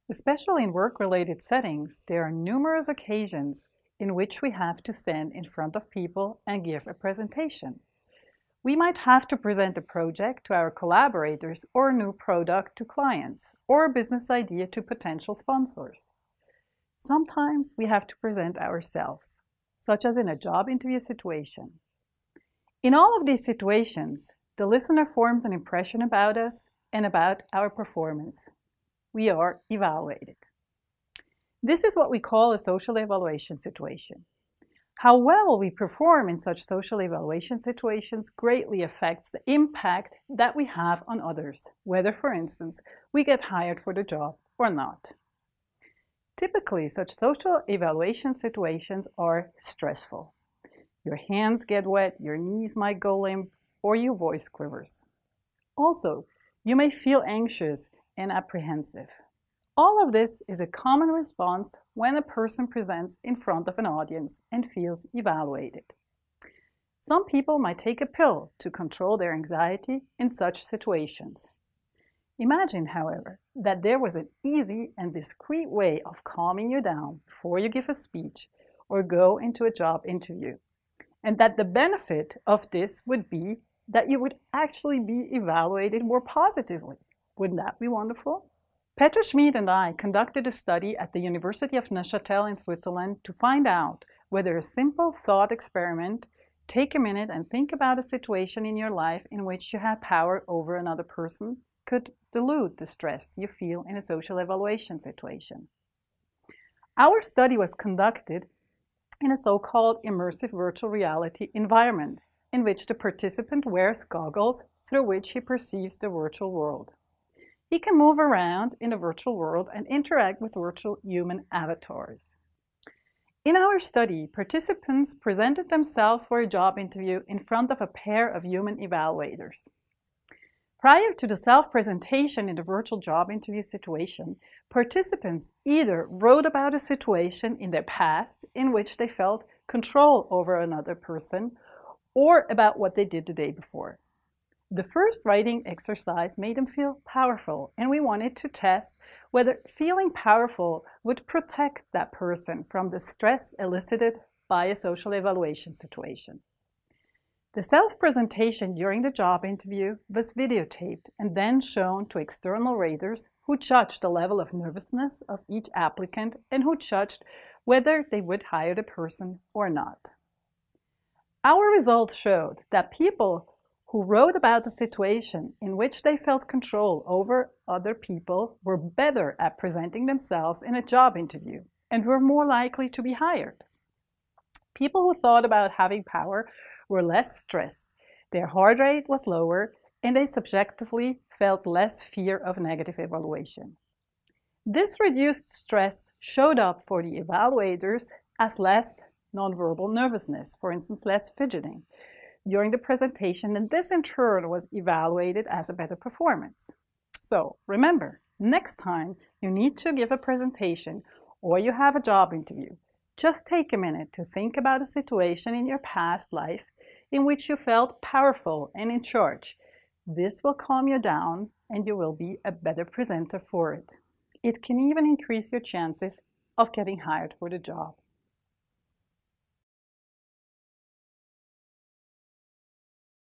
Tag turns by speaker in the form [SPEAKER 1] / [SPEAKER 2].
[SPEAKER 1] Especially in work-related settings, there are numerous occasions in which we have to stand in front of people and give a presentation. We might have to present a project to our collaborators or a new product to clients, or a business idea to potential sponsors. Sometimes we have to present ourselves, such as in a job interview situation. In all of these situations, the listener forms an impression about us and about our performance. We are evaluated. This is what we call a social evaluation situation. How well we perform in such social evaluation situations greatly affects the impact that we have on others, whether, for instance, we get hired for the job or not. Typically, such social evaluation situations are stressful. Your hands get wet, your knees might go limp, or your voice quivers. Also, you may feel anxious and apprehensive. All of this is a common response when a person presents in front of an audience and feels evaluated. Some people might take a pill to control their anxiety in such situations. Imagine, however, that there was an easy and discreet way of calming you down before you give a speech or go into a job interview, and that the benefit of this would be that you would actually be evaluated more positively. Wouldn't that be wonderful? Petra Schmid and I conducted a study at the University of Neuchâtel in Switzerland to find out whether a simple thought experiment, take a minute and think about a situation in your life in which you had power over another person, could dilute the stress you feel in a social evaluation situation. Our study was conducted in a so-called immersive virtual reality environment, in which the participant wears goggles through which he perceives the virtual world. He can move around in the virtual world and interact with virtual human avatars. In our study, participants presented themselves for a job interview in front of a pair of human evaluators. Prior to the self-presentation in the virtual job interview situation, participants either wrote about a situation in their past in which they felt control over another person, or about what they did the day before. The first writing exercise made them feel powerful, and we wanted to test whether feeling powerful would protect that person from the stress elicited by a social evaluation situation. The self-presentation during the job interview was videotaped and then shown to external raters who judged the level of nervousness of each applicant and who judged whether they would hire the person or not. Our results showed that people who wrote about the situation in which they felt control over other people were better at presenting themselves in a job interview and were more likely to be hired. People who thought about having power were less stressed, their heart rate was lower, and they subjectively felt less fear of negative evaluation. This reduced stress showed up for the evaluators as less nonverbal nervousness, for instance, less fidgeting during the presentation, and this in turn was evaluated as a better performance. So remember, next time you need to give a presentation or you have a job interview, just take a minute to think about a situation in your past life in which you felt powerful and in charge. This will calm you down and you will be a better presenter for it. It can even increase your chances of getting hired for the job.